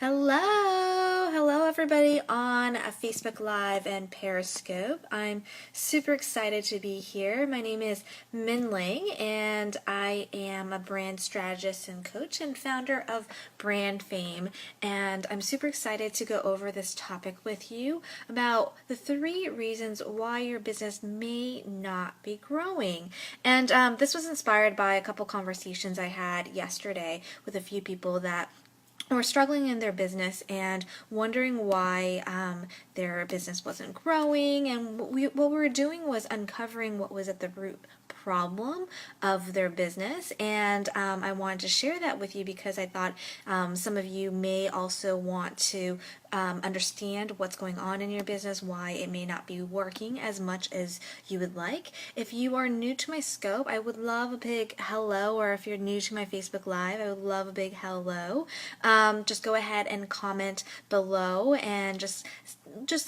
Hello everybody on Facebook Live and Periscope. I'm super excited to be here. My name is Min Ling and I am a brand strategist and coach and founder of Brand Fame. And I'm super excited to go over this topic with you about the 3 reasons why your business may not be growing. And this was inspired by a couple conversations I had yesterday with a few people that were struggling in their business and wondering why their business wasn't growing. And what we were doing was uncovering what was at the root problem of their business, and I wanted to share that with you because I thought some of you may also want to understand what's going on in your business, why it may not be working as much as you would like. If you are new to my scope, I would love a big hello, or if you're new to my Facebook Live, I would love a big hello. Just go ahead and comment below and just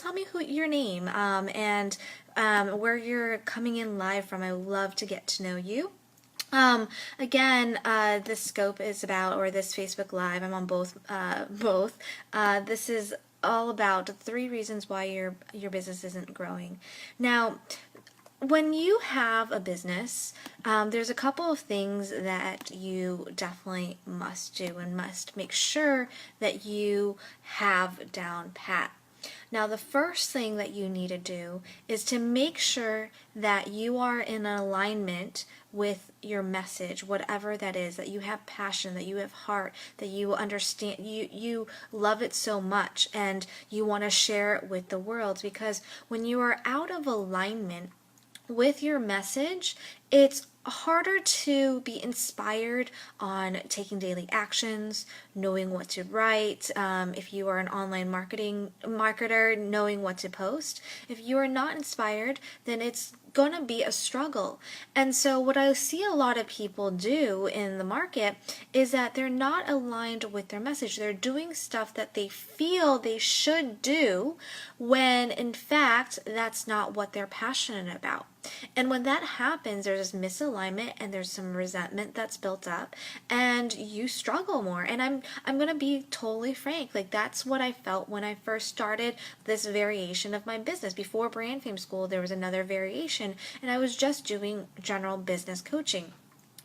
tell me your name and where you're coming in live from. I would love to get to know you. Again, this scope is about, or this Facebook Live, I'm on both. This is all about 3 reasons why your business isn't growing. Now, when you have a business, there's a couple of things that you definitely must do and must make sure that you have down pat. Now, the first thing that you need to do is to make sure that you are in alignment with your message, whatever that is, that you have passion, that you have heart, that you understand, you love it so much and you want to share it with the world. Because when you are out of alignment with your message, it's harder to be inspired on taking daily actions, knowing what to write. If you are an online marketer, knowing what to post. If you are not inspired, then it's going to be a struggle. And so what I see a lot of people do in the market is that they're not aligned with their message. They're doing stuff that they feel they should do when in fact that's not what they're passionate about. And when that happens, there's this misalignment and there's some resentment that's built up and you struggle more. And I'm going to be totally frank, like that's what I felt when I first started this variation of my business. Before Brand Fame School, there was another variation and I was just doing general business coaching.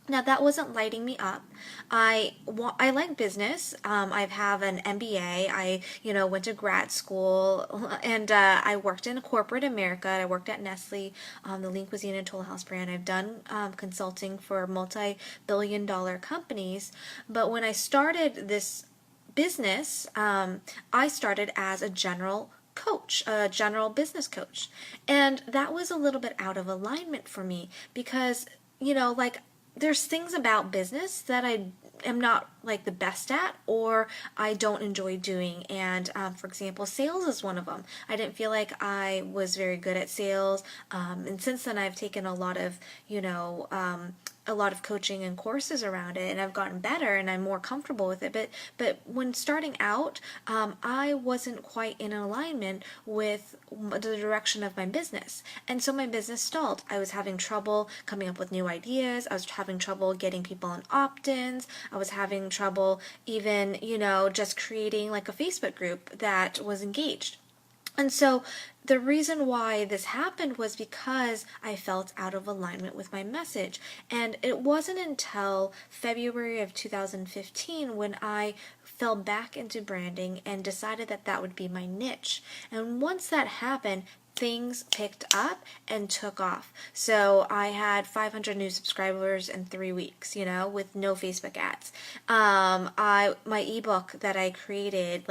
Now that wasn't lighting me up. I like business. I have an MBA. I went to grad school and I worked in corporate America. I worked at Nestle, the Lean Cuisine and Toll House brand. I've done consulting for multi-billion-dollar companies. But when I started this business, I started as a general coach, a general business coach, and that was a little bit out of alignment for me because like there's things about business that I am not like the best at or I don't enjoy doing. And for example, sales is one of them. I didn't feel like I was very good at sales. And since then I've taken a lot of, a lot of coaching and courses around it, and I've gotten better and I'm more comfortable with it. But when starting out, I wasn't quite in alignment with the direction of my business, and so my business stalled. I was having trouble coming up with new ideas. I was having trouble getting people on opt-ins. I was having trouble even, just creating like a Facebook group that was engaged. And so the reason why this happened was because I felt out of alignment with my message. And it wasn't until February of 2015 when I fell back into branding and decided that that would be my niche. And once that happened, things picked up and took off. So I had 500 new subscribers in 3 weeks, with no Facebook ads. My ebook that I created,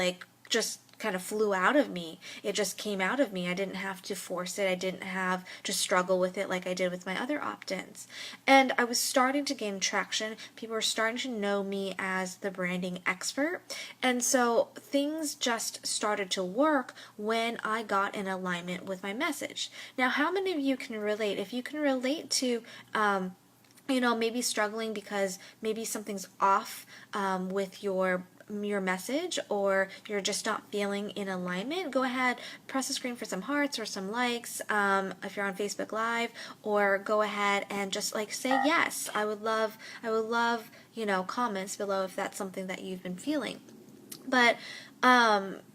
just kind of flew out of me. It just came out of me. I didn't have to force it. I didn't have to struggle with it like I did with my other opt-ins. And I was starting to gain traction. People were starting to know me as the branding expert. And so things just started to work when I got in alignment with my message. Now, how many of you can relate? If you can relate to maybe struggling because maybe something's off with your message, or you're just not feeling in alignment, go ahead, press the screen for some hearts or some likes if you're on Facebook Live, or go ahead and just say yes. I would love comments below if that's something that you've been feeling. But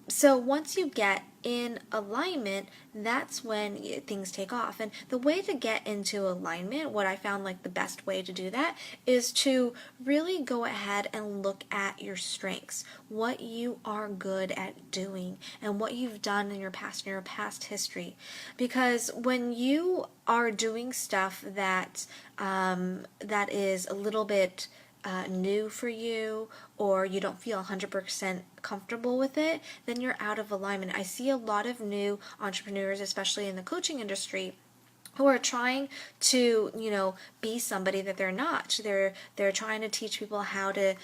so once you get in alignment, that's when things take off. And the way to get into alignment, what I found like the best way to do that is to really go ahead and look at your strengths, what you are good at doing, and what you've done in your past history. Because when you are doing stuff that is a little bit new for you, or you don't feel 100% comfortable with it, then you're out of alignment. I see a lot of new entrepreneurs, especially in the coaching industry, who are trying to, be somebody that they're not. They're trying to teach people how to,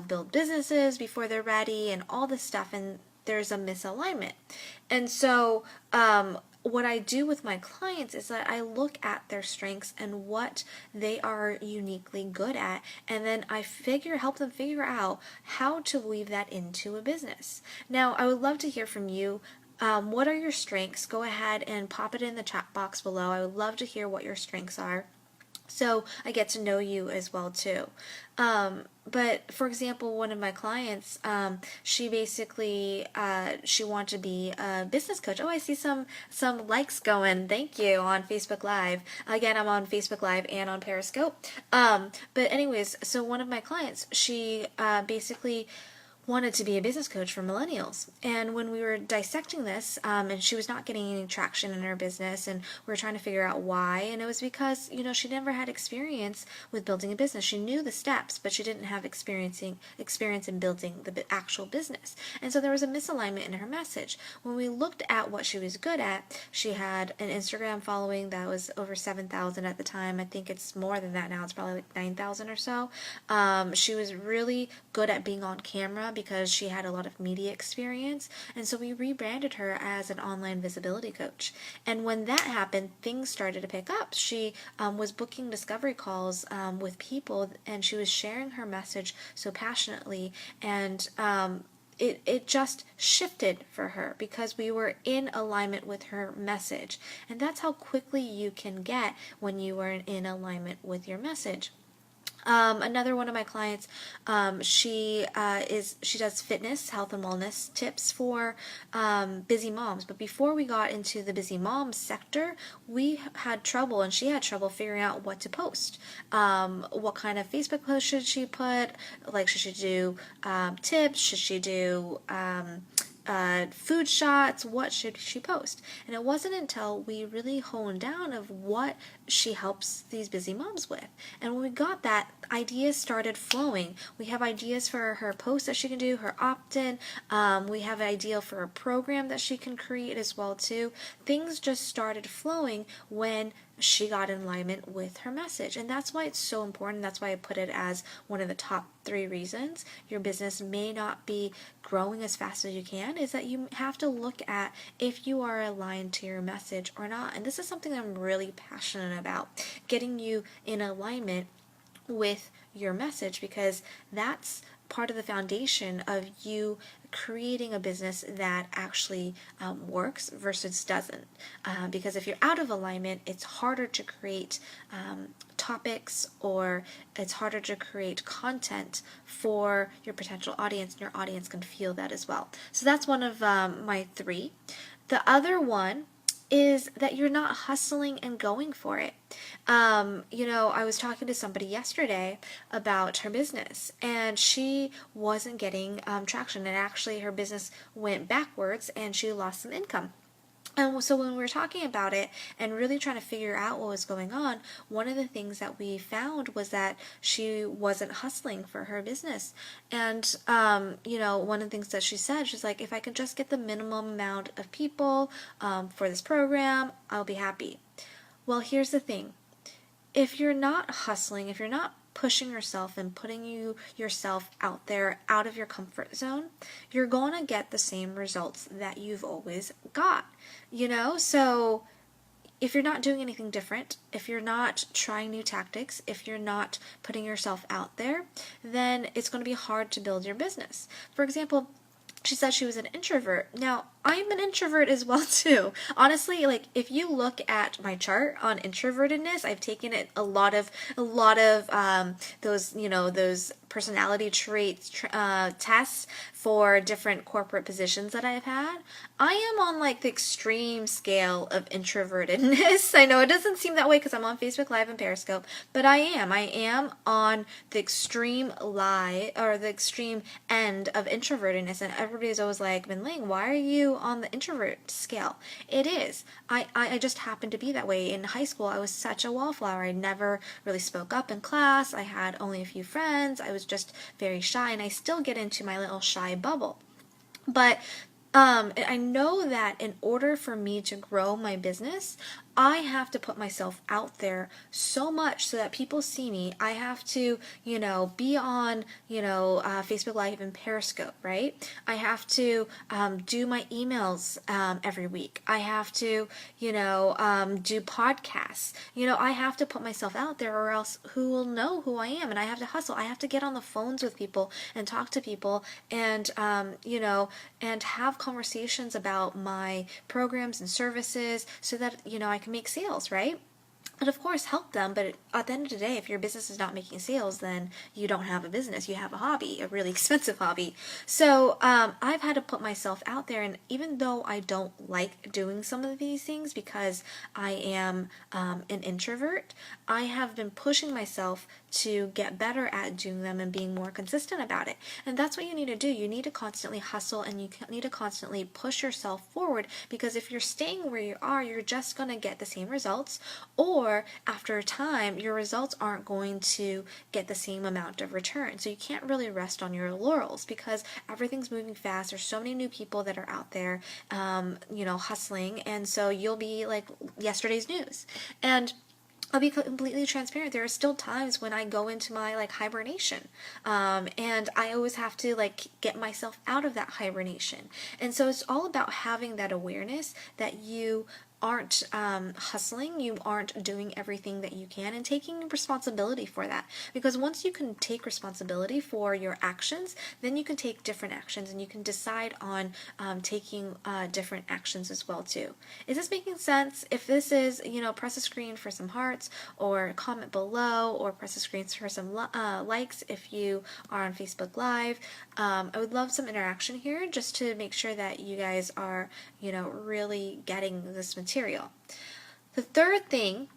build businesses before they're ready and all this stuff, and there's a misalignment. And so what I do with my clients is that I look at their strengths and what they are uniquely good at, and then I help them figure out how to weave that into a business. Now, I would love to hear from you. What are your strengths? Go ahead and pop it in the chat box below. I would love to hear what your strengths are, so I get to know you as well too. But for example, one of my clients, she basically she wanted to be a business coach. Oh, I see some likes going. Thank you on Facebook Live. Again, I'm on Facebook Live and on Periscope. But anyways, so one of my clients, she basically wanted to be a business coach for millennials. And when we were dissecting this, and she was not getting any traction in her business, and we were trying to figure out why, and it was because, she never had experience with building a business. She knew the steps, but she didn't have experience in building the actual business. And so there was a misalignment in her message. When we looked at what she was good at, she had an Instagram following that was over 7,000 at the time. I think it's more than that now. It's probably like 9,000 or so. She was really good at being on camera because she had a lot of media experience, and so we rebranded her as an online visibility coach. And when that happened, things started to pick up. She was booking discovery calls with people, and she was sharing her message so passionately, and it just shifted for her because we were in alignment with her message. And that's how quickly you can get when you are in alignment with your message. Another one of my clients, she does fitness, health and wellness tips for busy moms. But before we got into the busy mom sector, we had trouble, and she had trouble figuring out what to post. What kind of Facebook post should she put? Like, should she do tips? Should she do food shots? What should she post? And it wasn't until we really honed down of what she helps these busy moms with. And when we got that, ideas started flowing. We have ideas for her posts that she can do, her opt-in. We have an idea for a program that she can create as well too. Things just started flowing when she got in alignment with her message. And that's why it's so important. That's why I put it as one of the top 3 reasons your business may not be growing as fast as you can, is that you have to look at if you are aligned to your message or not. And this is something I'm really passionate about, getting you in alignment with your message, because that's part of the foundation of you creating a business that actually works versus doesn't. Because if you're out of alignment, it's harder to create topics, or it's harder to create content for your potential audience, and your audience can feel that as well. So that's one of my 3. The other one is that you're not hustling and going for it. I was talking to somebody yesterday about her business, and she wasn't getting traction, and actually her business went backwards, and she lost some income. And so when we were talking about it and really trying to figure out what was going on, one of the things that we found was that she wasn't hustling for her business. And, one of the things that she said, she's like, if I could just get the minimum amount of people for this program, I'll be happy. Well, here's the thing. If you're not hustling, if you're not pushing yourself and putting yourself out there, out of your comfort zone, you're going to get the same results that you've always got. So if you're not doing anything different, if you're not trying new tactics, if you're not putting yourself out there, then it's going to be hard to build your business. For example, she said she was an introvert. Now, I'm an introvert as well too. Honestly, like if you look at my chart on introvertedness, I've taken it a lot of those, those personality traits tests for different corporate positions that I've had. I am on like the extreme scale of introvertedness. I know it doesn't seem that way because I'm on Facebook Live and Periscope, but I am. I am on the extreme the extreme end of introvertedness, and everybody's always like, Min Ling, why are you on the introvert scale? It is. I just happened to be that way. In high school, I was such a wallflower. I never really spoke up in class. I had only a few friends. I was just very shy, and I still get into my little shy bubble. But I know that in order for me to grow my business, I have to put myself out there so much so that people see me. I have to, be on, Facebook Live and Periscope, right? I have to do my emails every week. I have to, do podcasts. I have to put myself out there, or else who will know who I am? And I have to hustle. I have to get on the phones with people and talk to people and, and have conversations about my programs and services so that, I can make sales, right? And of course help them, but at the end of the day, if your business is not making sales, then you don't have a business, you have a hobby, a really expensive hobby. So I've had to put myself out there, and even though I don't like doing some of these things because I am an introvert, I have been pushing myself to get better at doing them and being more consistent about it. And that's what you need to do. You need to constantly hustle, and you need to constantly push yourself forward, because if you're staying where you are, you're just going to get the same results, or after a time, your results aren't going to get the same amount of return. So you can't really rest on your laurels because everything's moving fast. There's so many new people that are out there, hustling. And so you'll be like yesterday's news. And I'll be completely transparent. There are still times when I go into my hibernation, and I always have to get myself out of that hibernation. And so it's all about having that awareness that you aren't hustling, you aren't doing everything that you can, and taking responsibility for that. Because once you can take responsibility for your actions, then you can take different actions, and you can decide on taking different actions as well too. Is this making sense? If this is, press a screen for some hearts, or comment below, or press a screen for some likes if you are on Facebook Live. I would love some interaction here just to make sure that you guys are, really getting this material. The third thing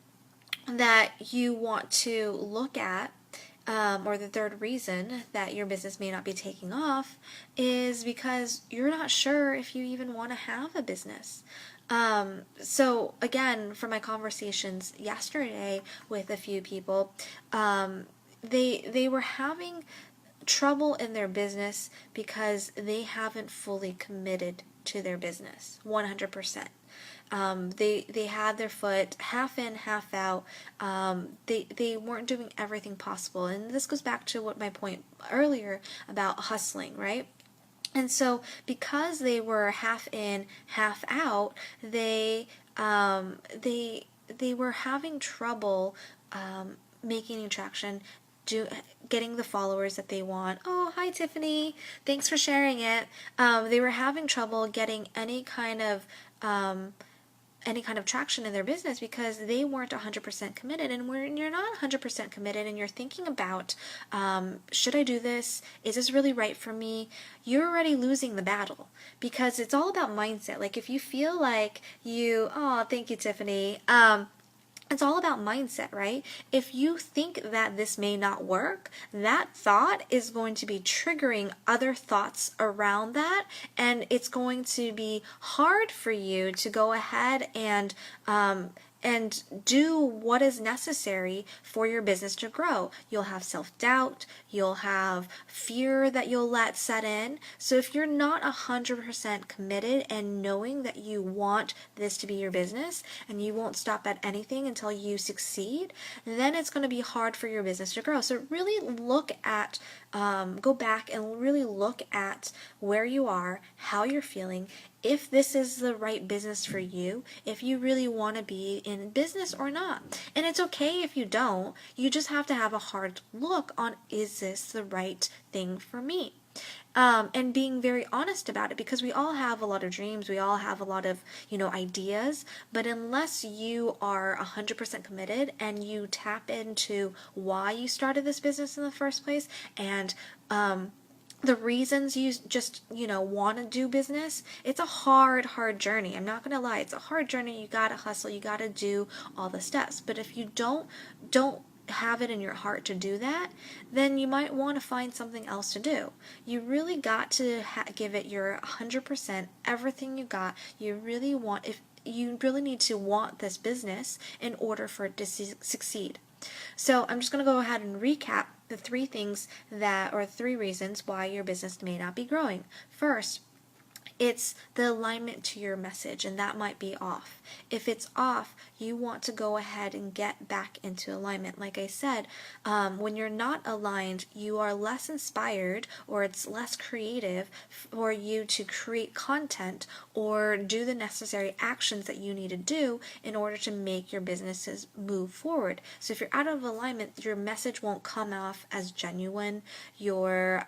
that you want to look at, or the third reason that your business may not be taking off, is because you're not sure if you even want to have a business. So again, from my conversations yesterday with a few people, they were having trouble in their business because they haven't fully committed to their business 100%. They had their foot half in, half out. They weren't doing everything possible, and this goes back to what my point earlier about hustling, right? And so because they were half in, half out, they were having trouble making any traction, getting the followers that they want. Oh, hi Tiffany, thanks for sharing it. They were having trouble getting any kind of traction in their business because they weren't 100% committed. And when you're not 100% committed and you're thinking about, should I do this? Is this really right for me? You're already losing the battle, because it's all about mindset. Like if you feel like thank you, Tiffany. It's all about mindset, right? If you think that this may not work, that thought is going to be triggering other thoughts around that, and it's going to be hard for you to go ahead and do what is necessary for your business to grow. You'll have self-doubt, you'll have fear that you'll let set in. So if you're not 100% committed and knowing that you want this to be your business and you won't stop at anything until you succeed, then it's going to be hard for your business to grow. So really go back and really look at where you are, how you're feeling, if this is the right business for you, if you really want to be in business or not. And it's okay if you just have to have a hard look on, is this the right thing for me? And being very honest about it, because we all have a lot of dreams, we all have a lot of, ideas, but unless you are 100% committed and you tap into why you started this business in the first place, and the reasons you just, want to do business, it's a hard journey. I'm not going to lie. It's a hard journey. You got to hustle. You got to do all the steps. But if you don't have it in your heart to do that, then you might want to find something else to do. You really got to give it your 100%, everything you got. You really need to want this business in order for it to succeed. So I'm just going to go ahead and recap the three reasons why your business may not be growing. First, it's the alignment to your message, and that might be off. If it's off, you want to go ahead and get back into alignment. Like I said, when you're not aligned, you are less inspired, or it's less creative for you to create content or do the necessary actions that you need to do in order to make your businesses move forward. So if you're out of alignment, your message won't come off as genuine. Your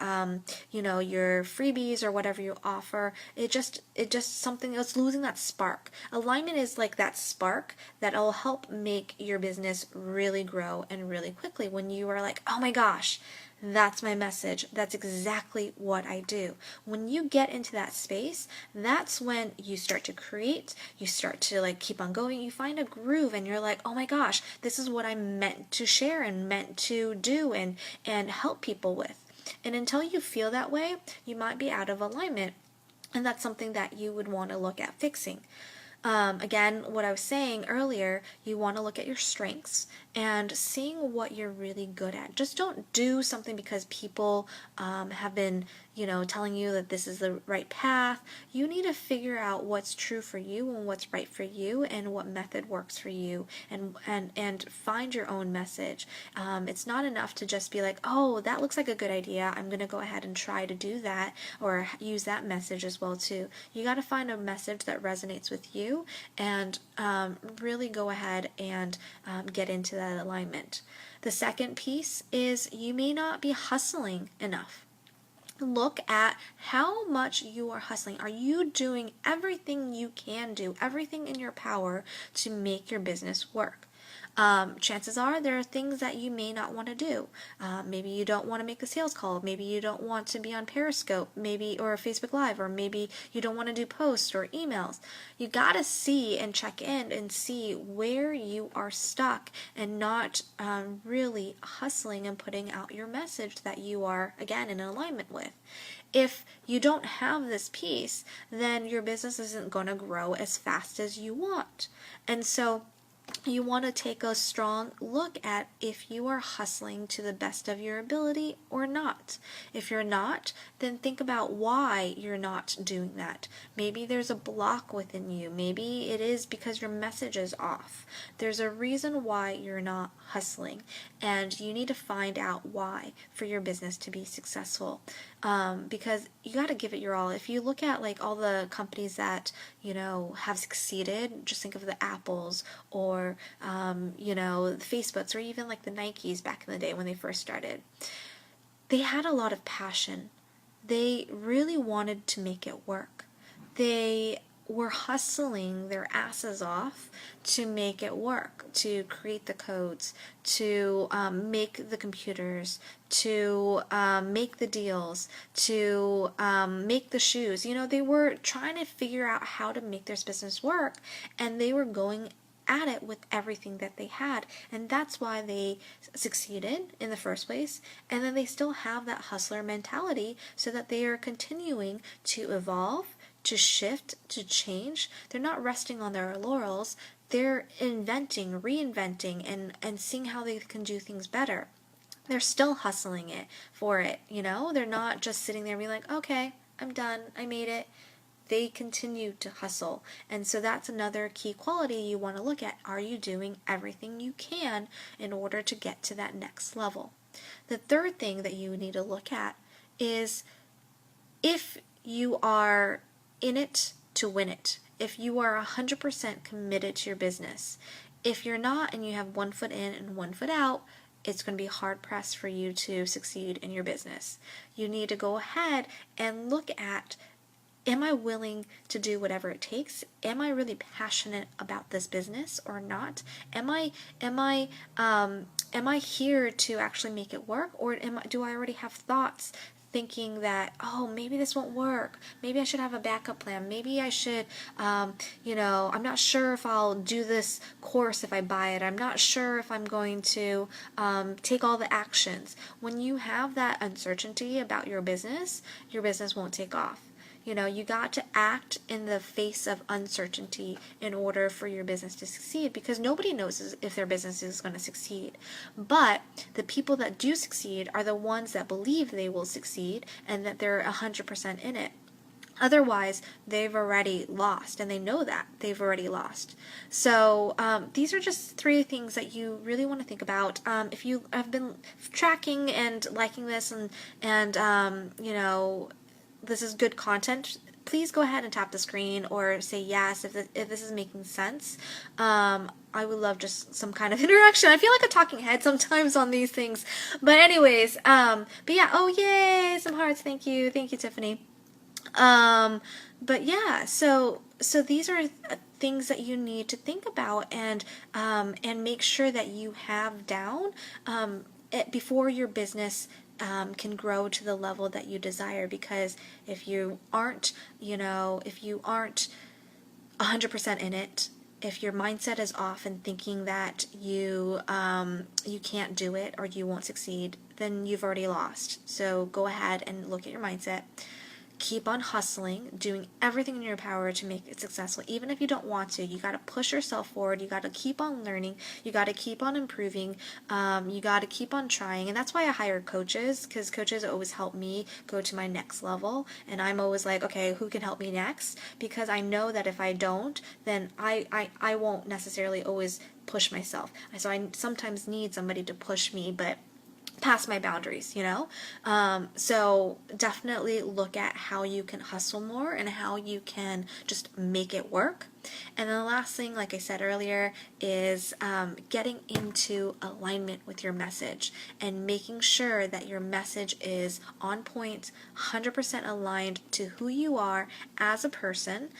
freebies or whatever you offer, it just something, it's losing that spark. Alignment is like that spark that'll help make your business really grow and really quickly, when you are like, oh my gosh, that's my message. That's exactly what I do. When you get into that space, that's when you start to create, you start to keep on going, you find a groove, and you're like, oh my gosh, this is what I'm meant to share and meant to do and help people with. And until you feel that way, you might be out of alignment. And that's something that you would want to look at fixing. Again, what I was saying earlier, you want to look at your strengths and seeing what you're really good at. Just don't do something because people have been, telling you that this is the right path. You need to figure out what's true for you and what's right for you and what method works for you, and find your own message. It's not enough to just be like, oh, that looks like a good idea, I'm going to go ahead and try to do that or use that message as well too. You got to find a message that resonates with you and really go ahead and get into that alignment. The second piece is you may not be hustling enough. Look at how much you are hustling. Are you doing everything you can do, everything in your power to make your business work? Chances are there are things that you may not want to do. Maybe you don't want to make a sales call. Maybe you don't want to be on Periscope, or Facebook Live, or maybe you don't want to do posts or emails. You got to see and check in and see where you are stuck and not really hustling and putting out your message that you are, again, in alignment with. If you don't have this piece, then your business isn't going to grow as fast as you want. And so you want to take a strong look at if you are hustling to the best of your ability or not. If you're not, then think about why you're not doing that. Maybe there's a block within you. Maybe it is because your message is off. There's a reason why you're not hustling, and you need to find out why for your business to be successful. Because you got to give it your all. If you look at all the companies that have succeeded, just think of the Apples or the Facebooks, or even the Nikes back in the day when they first started. They had a lot of passion. They really wanted to make it work. They were hustling their asses off to make it work, to create the codes, to make the computers, to make the deals, to make the shoes. They were trying to figure out how to make their business work, and they were going at it with everything that they had, and that's why they succeeded in the first place. And then they still have that hustler mentality, so that they are continuing to evolve, to shift, to change. They're not resting on their laurels. They're inventing, reinventing, and seeing how they can do things better. They're still hustling it for it, They're not just sitting there being like, okay, I'm done, I made it. They continue to hustle. And so that's another key quality you want to look at. Are you doing everything you can in order to get to that next level? The third thing that you need to look at is if you are in it to win it. If you are 100% committed to your business. If you're not and you have one foot in and one foot out, it's going to be hard pressed for you to succeed in your business. You need to go ahead and look at, am I willing to do whatever it takes? Am I really passionate about this business or not? Am I here to actually make it work, or do I already have thoughts thinking that, oh, maybe this won't work. Maybe I should have a backup plan. Maybe I should, I'm not sure if I'll do this course if I buy it. I'm not sure if I'm going to take all the actions. When you have that uncertainty about your business won't take off. You got to act in the face of uncertainty in order for your business to succeed, because nobody knows if their business is going to succeed. But the people that do succeed are the ones that believe they will succeed and that they're 100% in it. Otherwise, they've already lost, and they know that they've already lost. So these are just 3 things that you really want to think about. If you have been tracking and liking this, and this is good content, please go ahead and tap the screen or say yes if this is making sense. I would love just some kind of interaction. I feel like a talking head sometimes on these things. But anyways, but yeah, oh yay, some hearts, thank you, Tiffany. But yeah, so these are things that you need to think about and make sure that you have down before your business can grow to the level that you desire. Because if you aren't 100% in it, if your mindset is off and thinking that you can't do it or you won't succeed, then you've already lost. So go ahead and look at your mindset. Keep on hustling, doing everything in your power to make it successful. Even if you don't want to, you got to push yourself forward. You got to keep on learning. You got to keep on improving. You got to keep on trying. And that's why I hire coaches, because coaches always help me go to my next level. And I'm always like, okay, who can help me next? Because I know that if I don't, then I won't necessarily always push myself. So I sometimes need somebody to push me, but past my boundaries, so definitely look at how you can hustle more and how you can just make it work. And then the last thing, like I said earlier, is getting into alignment with your message and making sure that your message is on point, 100% aligned to who you are as a person,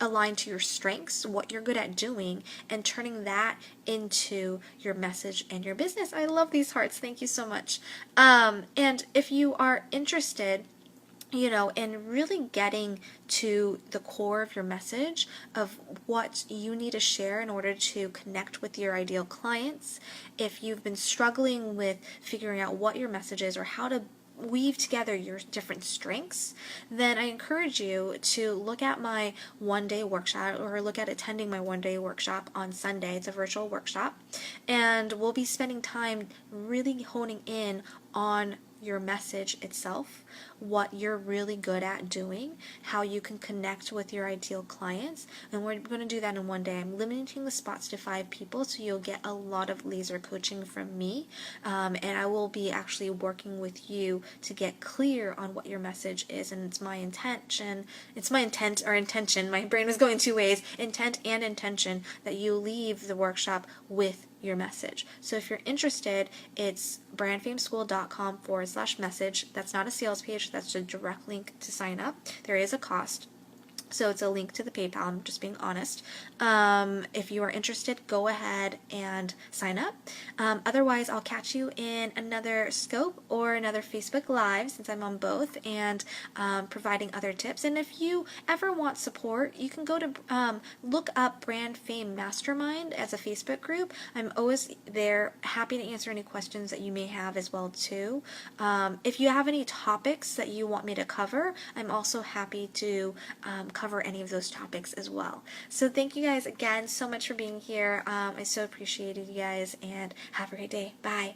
aligned to your strengths, what you're good at doing, and turning that into your message and your business. I love these hearts. Thank you so much. And if you are interested, in really getting to the core of your message, of what you need to share in order to connect with your ideal clients, if you've been struggling with figuring out what your message is or how to weave together your different strengths, then I encourage you to look at my one-day workshop, or look at attending my one-day workshop on Sunday. It's a virtual workshop, and we'll be spending time really honing in on your message itself, what you're really good at doing, how you can connect with your ideal clients, and we're going to do that in one day. I'm limiting the spots to 5 people, so you'll get a lot of laser coaching from me, and I will be actually working with you to get clear on what your message is. And it's my intention, my brain was going 2 ways, intent and intention, that you leave the workshop with your message. So if you're interested, it's brandfameschool.com/message. That's not a sales page, that's a direct link to sign up. There is a cost. So it's a link to the PayPal, I'm just being honest. If you are interested, go ahead and sign up. Otherwise, I'll catch you in another scope or another Facebook Live, since I'm on both, and providing other tips. And if you ever want support, you can go to look up Brand Fame Mastermind as a Facebook group. I'm always there, happy to answer any questions that you may have as well too. If you have any topics that you want me to cover, I'm also happy to cover any of those topics as well. So thank you guys again so much for being here. I so appreciated you guys, and have a great day. Bye.